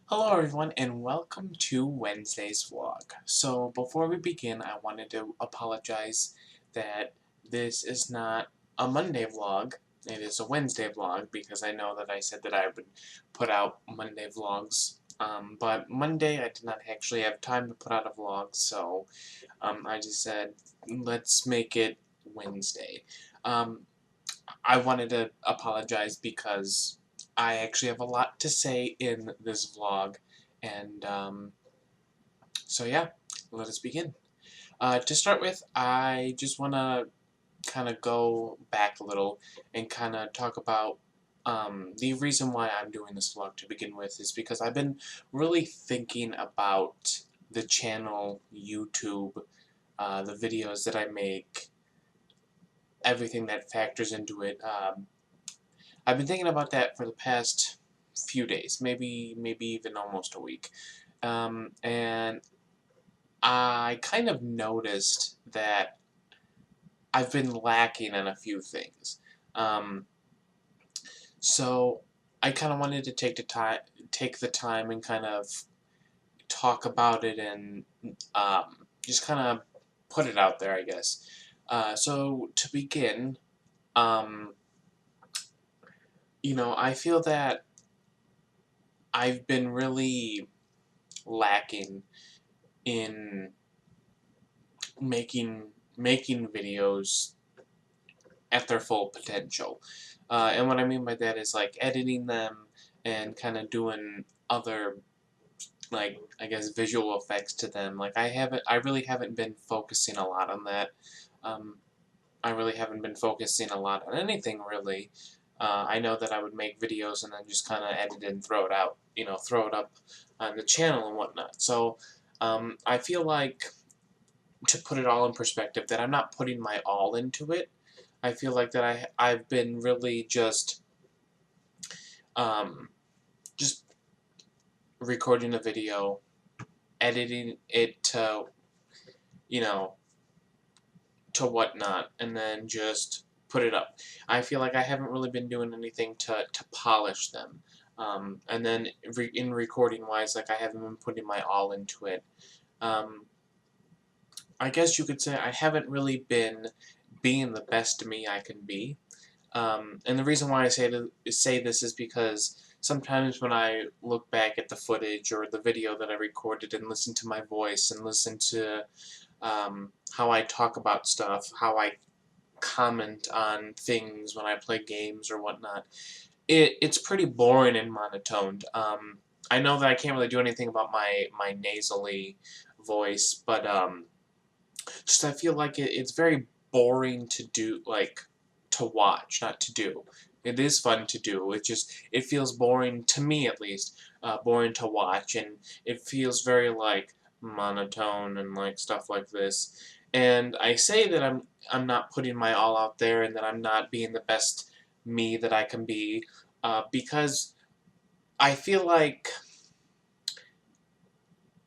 Hello everyone and welcome to Wednesday's vlog. So before we begin, I wanted to apologize that this is not a Monday vlog. It is a Wednesday vlog because I know that I said that I would put out Monday vlogs. But Monday I did not actually have time to put out a vlog, so I just said let's make it Wednesday. Um, I wanted to apologize because I actually have a lot to say in this vlog, and so yeah, let us begin. To start with, I just want to kind of go back a little and kind of talk about the reason why I'm doing this vlog to begin with is because I've been really thinking about the channel, YouTube, the videos that I make, everything that factors into it. I've been thinking about that for the past few days, maybe even almost a week, and I kind of noticed that I've been lacking in a few things. Um, so I kind of wanted to take the time and kind of talk about it and just kind of put it out there, I guess. So to begin, um, I feel that I've been really lacking in making videos at their full potential. And what I mean by that is like editing them and kind of doing other, like, I guess visual effects to them. Like I really haven't been focusing a lot on that. Um, I really haven't been focusing a lot on anything really. I know that I would make videos and then just kind of edit it and throw it out, throw it up on the channel and whatnot. So I feel like, to put it all in perspective, that I'm not putting my all into it. I feel like that I've been really um, just recording a video, editing it to, you know to whatnot, and then just put it up. I feel like I haven't really been doing anything to polish them. And then in recording wise, like I haven't been putting my all into it. Um, I guess you could say I haven't really been being the best me I can be. And the reason why I say this is because sometimes when I look back at the footage or the video that I recorded and listen to my voice and listen to how I talk about stuff, how I comment on things when I play games or whatnot, it's pretty boring and monotoned. I know that I can't really do anything about my nasally voice, but just I feel like it's very boring to do, like, to watch, not to do. It is fun to do. It feels boring to me, at least, boring to watch, and it feels very like monotone and like stuff like this. And I say that I'm not putting my all out there and that I'm not being the best me that I can be, because I feel like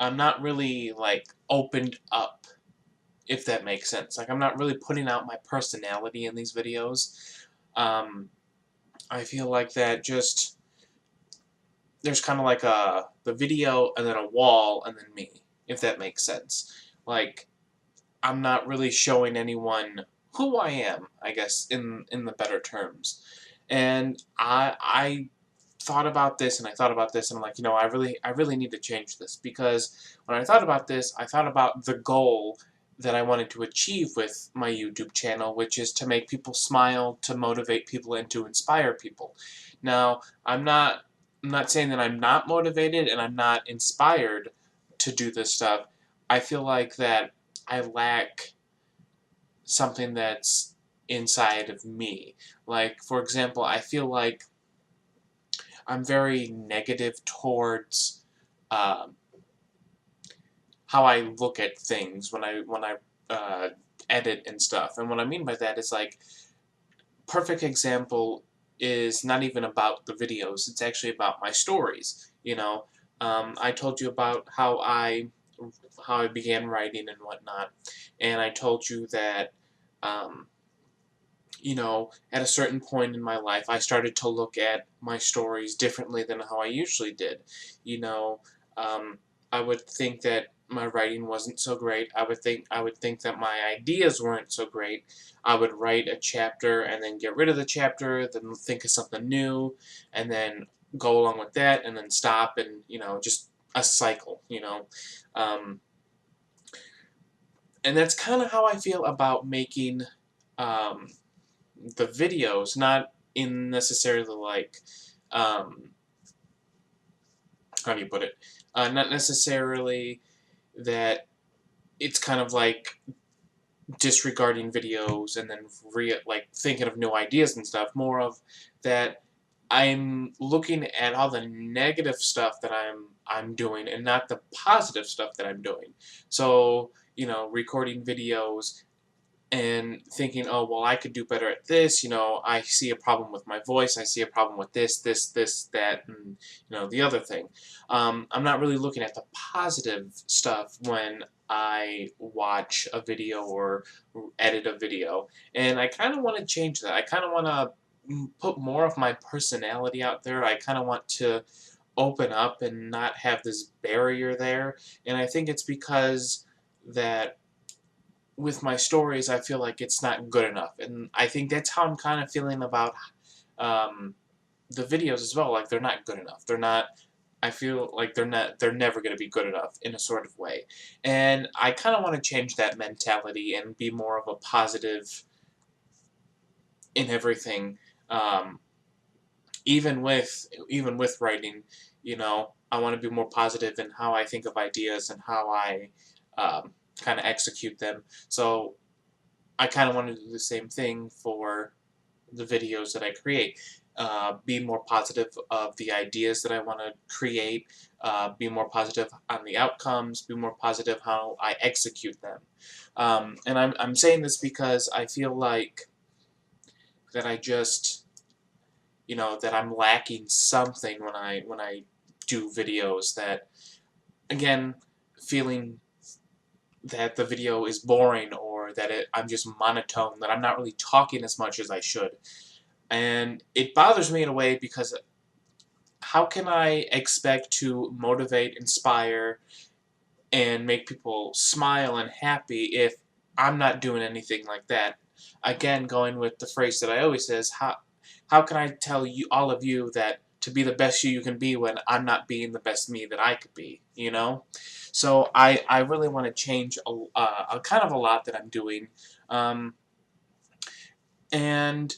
I'm not really like opened up, if that makes sense. Like, I'm not really putting out my personality in these videos. Um, I feel like that just, there's kind of like the video and then a wall and then me, if that makes sense. Like, I'm not really showing anyone who I am, I guess, in the better terms. And I thought about this and I thought about this and I'm like, I really need to change this, because when I thought about this, I thought about the goal that I wanted to achieve with my YouTube channel, which is to make people smile, to motivate people, and to inspire people. Now, I'm not saying that I'm not motivated and I'm not inspired to do this stuff. I feel like that I lack something that's inside of me. Like, for example, I feel like I'm very negative towards um, how I look at things when I edit and stuff. And what I mean by that is, like, perfect example is not even about the videos. It's actually about my stories. I told you about how I began writing and whatnot, and I told you that um, at a certain point in my life, I started to look at my stories differently than how I usually did. You know, um, I would think that my writing wasn't so great. I would think that my ideas weren't so great. I would write a chapter and then get rid of the chapter, then think of something new, and then go along with that, and then stop, and just a cycle. Um, and that's kind of how I feel about making. Um, the videos, not in necessarily like, um, how do you put it? Not necessarily that it's kind of like disregarding videos and then like thinking of new ideas and stuff. More of that I'm looking at all the negative stuff that I'm doing and not the positive stuff that I'm doing. So recording videos and thinking, oh, well, I could do better at this. I see a problem with my voice. I see a problem with this, that, and the other thing. I'm not really looking at the positive stuff when I watch a video or edit a video, and I kind of want to change that. I kind of want to put more of my personality out there. I kind of want to open up and not have this barrier there, and I think it's because that with my stories, I feel like it's not good enough, and I think that's how I'm kind of feeling about um, the videos as well. Like they're not good enough. They're not. I feel like they're not. They're never going to be good enough in a sort of way, and I kind of want to change that mentality and be more of a positive in everything. Um, even with writing, I want to be more positive in how I think of ideas and how I kind of execute them. So I kind of want to do the same thing for the videos that I create. Be more positive of the ideas that I want to create, be more positive on the outcomes, be more positive how I execute them. And I'm saying this because I feel like that I just, that I'm lacking something when I do videos, that, again, feeling that the video is boring, or that I'm just monotone, that I'm not really talking as much as I should. And it bothers me in a way because how can I expect to motivate, inspire, and make people smile and happy if I'm not doing anything like that? Again, going with the phrase that I always says, how can I tell you, all of you, that to be the best you can be when I'm not being the best me that I could be, So I really want to change a kind of a lot that I'm doing. Um, and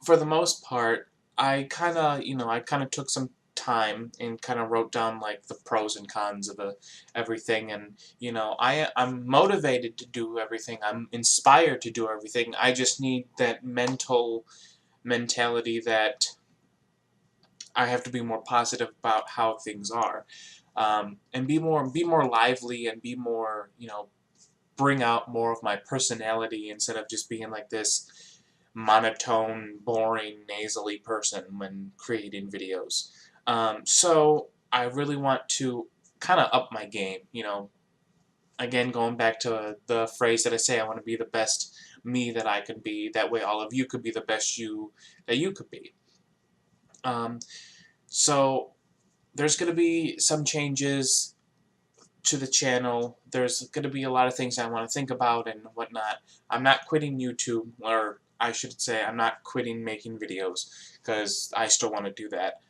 for the most part, I kind of took some time and kind of wrote down like the pros and cons of everything, and I'm motivated to do everything. I'm inspired to do everything. I just need that mentality that I have to be more positive about how things are, and be more lively, and be more, bring out more of my personality instead of just being like this monotone, boring, nasally person when creating videos. So I really want to kind of up my game. Again, going back to the phrase that I say, I want to be the best me that I can be. That way, all of you could be the best you that you could be. Um, so there's going to be some changes to the channel. There's going to be a lot of things I want to think about and whatnot. I'm not quitting YouTube, or I should say I'm not quitting making videos, because I still want to do that.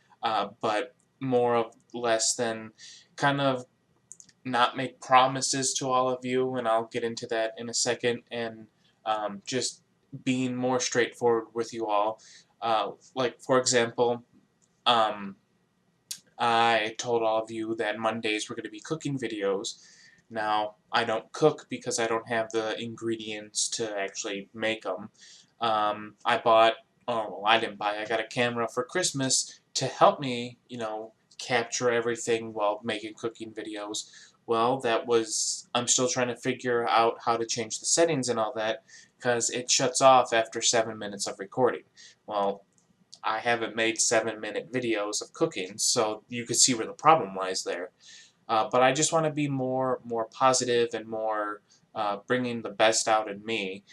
But more of less than kind of not make promises to all of you, and I'll get into that in a second, and just being more straightforward with you all. Like, for example, um, I told all of you that Mondays were going to be cooking videos. Now, I don't cook because I don't have the ingredients to actually make them. I bought, oh, well, I didn't buy, I got a camera for Christmas to help me, capture everything while making cooking videos. Well, I'm still trying to figure out how to change the settings and all that, because it shuts off after 7 minutes of recording. Well, I haven't made 7-minute videos of cooking, so you could see where the problem lies there. But I just want to be more positive and more bringing the best out in me.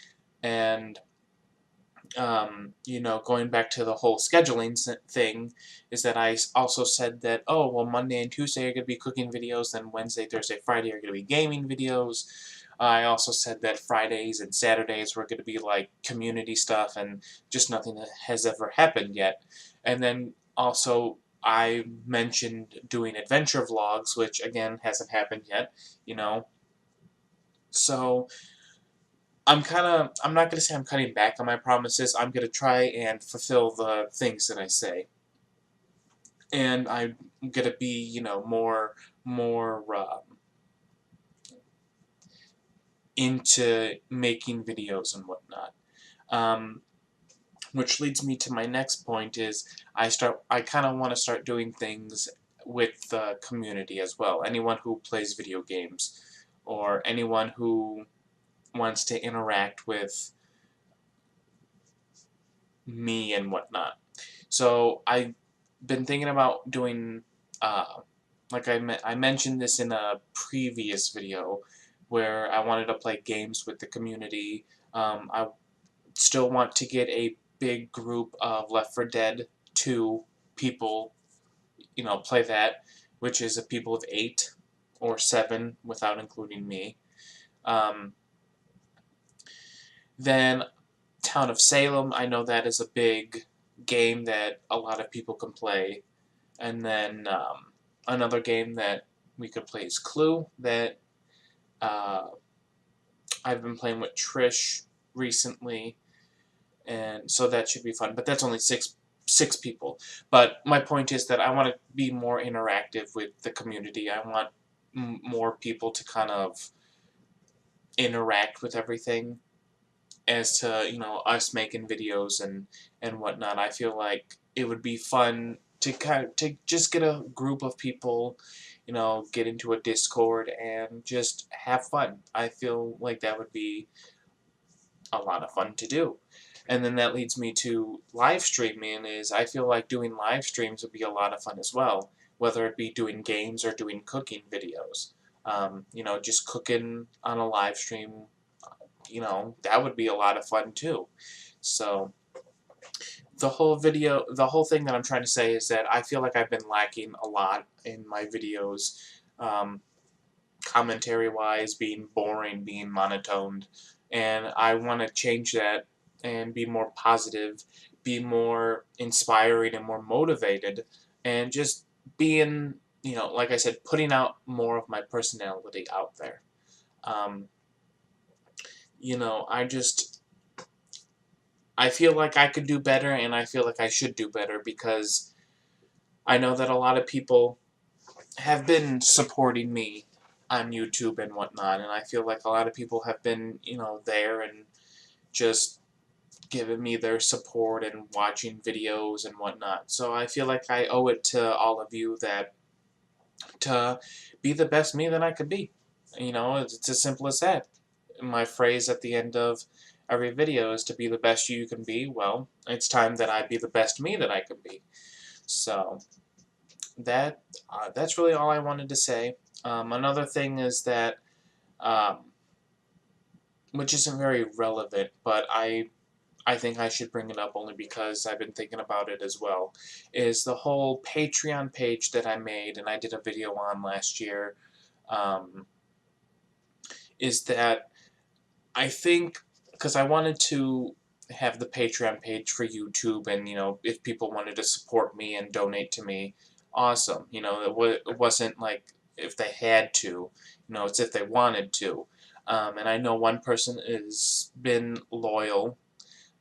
And you know, going back to the whole scheduling thing, is that I also said that, oh, well, Monday and Tuesday are going to be cooking videos, then Wednesday, Thursday, Friday are going to be gaming videos. I also said that Fridays and Saturdays were going to be like community stuff, and just nothing that has ever happened yet. And then also I mentioned doing adventure vlogs, which again hasn't happened yet, you know. So I'm not going to say I'm cutting back on my promises. I'm going to try and fulfill the things that I say. And I'm going to be, you know, more into making videos and whatnot. Um, which leads me to my next point is I kind of want to start doing things with the community as well. Anyone who plays video games or anyone who wants to interact with me and whatnot. So I've been thinking about doing, like I mentioned this in a previous video, where I wanted to play games with the community. I still want to get a big group of Left 4 Dead 2 people, you know, play that, which is a people of 8 or 7 without including me. Um, then Town of Salem, I know that is a big game that a lot of people can play. And then another game that we could play is Clue, that uh, I've been playing with Trish recently, and so that should be fun. But that's only six people. But my point is that I want to be more interactive with the community. I want more people to kind of interact with everything, as to, you know, us making videos and whatnot. I feel like it would be fun to just get a group of people, you know, get into a Discord and just have fun. I feel like that would be a lot of fun to do. And then that leads me to live streaming. Is I feel like doing live streams would be a lot of fun as well, whether it be doing games or doing cooking videos. You know, just cooking on a live stream, you know, that would be a lot of fun too. So the whole thing that I'm trying to say is that I feel like I've been lacking a lot in my videos, um, commentary-wise, being boring, being monotoned, and I want to change that and be more positive, be more inspiring and more motivated, and just being, you know, like I said, putting out more of my personality out there. Um, you know, I feel like I could do better, and I feel like I should do better, because I know that a lot of people have been supporting me on YouTube and whatnot, and I feel like a lot of people have been, you know, there and just giving me their support and watching videos and whatnot. So I feel like I owe it to all of you that to be the best me that I could be. You know, it's as simple as that. My phrase at the end of every video is to be the best you can be. Well, it's time that I be the best me that I can be. So that's really all I wanted to say. Another thing is that, um, which isn't very relevant, but I think I should bring it up only because I've been thinking about it as well, is the whole Patreon page that I made and I did a video on last year. Um, is that I think, because I wanted to have the Patreon page for YouTube, and, you know, if people wanted to support me and donate to me, awesome. You know, it wasn't like if they had to, you know, it's if they wanted to. And I know one person has been loyal,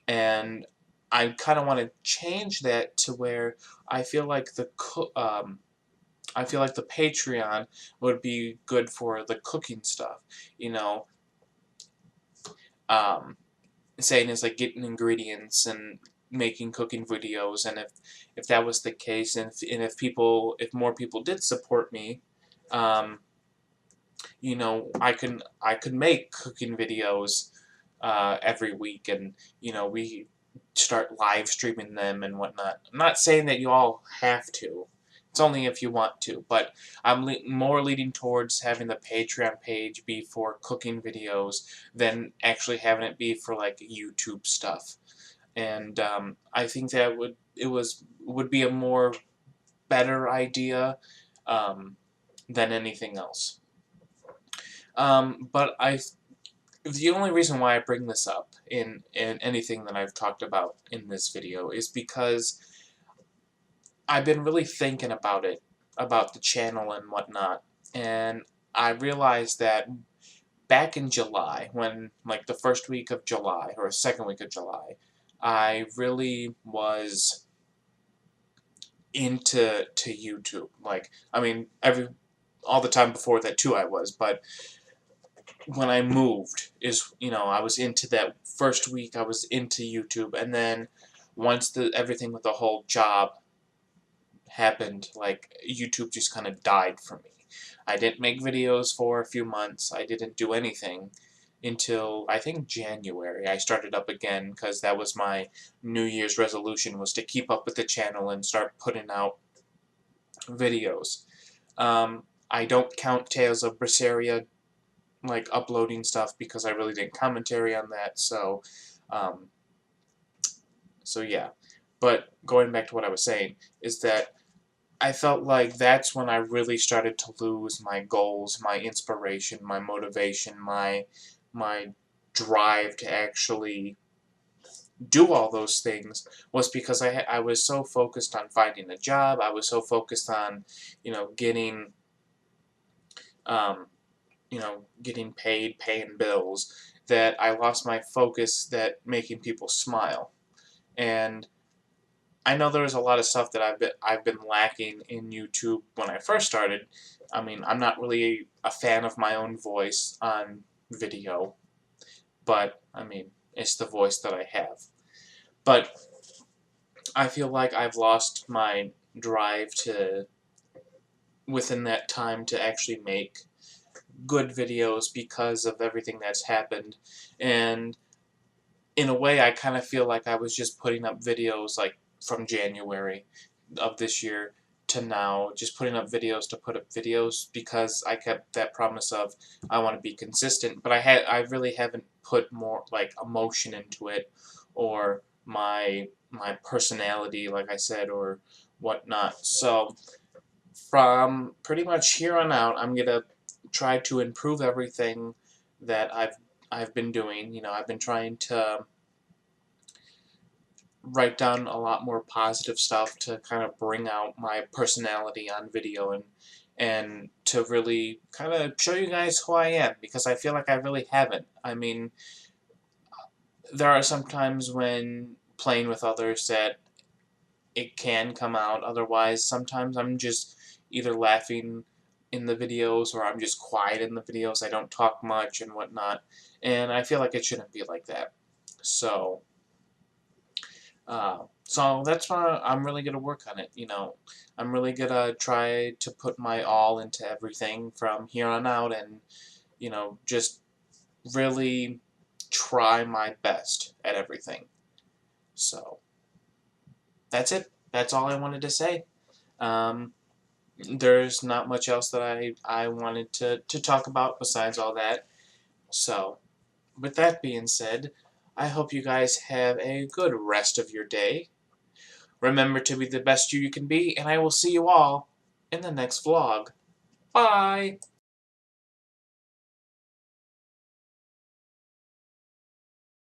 and I kind of want to change that to where I feel like I feel like the Patreon would be good for the cooking stuff, you know. Um, Saying is like getting ingredients and making cooking videos, and if that was the case, and if more people did support me, um, you know, I could make cooking videos every week, and, you know, we start live streaming them and whatnot. I'm not saying that you all have to. It's only if you want to, but I'm more leaning towards having the Patreon page be for cooking videos than actually having it be for like YouTube stuff. And I think that would be a more better idea than anything else. But the only reason why I bring this up in anything that I've talked about in this video is because I've been really thinking about it, about the channel and whatnot, and I realized that back in July, when, like, the first week of July, or second week of July, I really was into YouTube. Like, I mean, all the time before that too I was, but when I moved is, I was into that first week, I was into YouTube, and then once everything with the whole job happened, like, YouTube just kind of died for me. I didn't make videos for a few months. I didn't do anything until, I think, January. I started up again because that was my New Year's resolution, was to keep up with the channel and start putting out videos. I don't count Tales of Berseria, like, uploading stuff, because I really didn't commentary on that, so yeah. But going back to what I was saying, is that I felt like that's when I really started to lose my goals, my inspiration, my motivation, my drive to actually do all those things, was because I was so focused on finding a job. I was so focused on, getting, getting paid, paying bills, that I lost my focus that making people smile. And I know there was a lot of stuff that I've been lacking in YouTube when I first started. I mean, I'm not really a fan of my own voice on video, but I mean, it's the voice that I have. But I feel like I've lost my drive within that time, to actually make good videos because of everything that's happened. And in a way, I kind of feel like I was just putting up videos, like, from January of this year to now, just putting up videos to put up videos, because I kept that promise of I want to be consistent, but I really haven't put more, like, emotion into it, or my personality, like I said, or whatnot. So from pretty much here on out, I'm gonna try to improve everything that I've been doing. I've been trying to write down a lot more positive stuff to kind of bring out my personality on video, and to really kind of show you guys who I am, because I feel like I really haven't. I mean, there are some times when playing with others that it can come out. Otherwise, sometimes I'm just either laughing in the videos, or I'm just quiet in the videos. I don't talk much and whatnot, and I feel like it shouldn't be like that. So that's why I'm really going to work on it. I'm really going to try to put my all into everything from here on out, and, just really try my best at everything. So that's it. That's all I wanted to say. There's not much else that I wanted to talk about besides all that. So, with that being said, I hope you guys have a good rest of your day. Remember to be the best you can be, and I will see you all in the next vlog. Bye!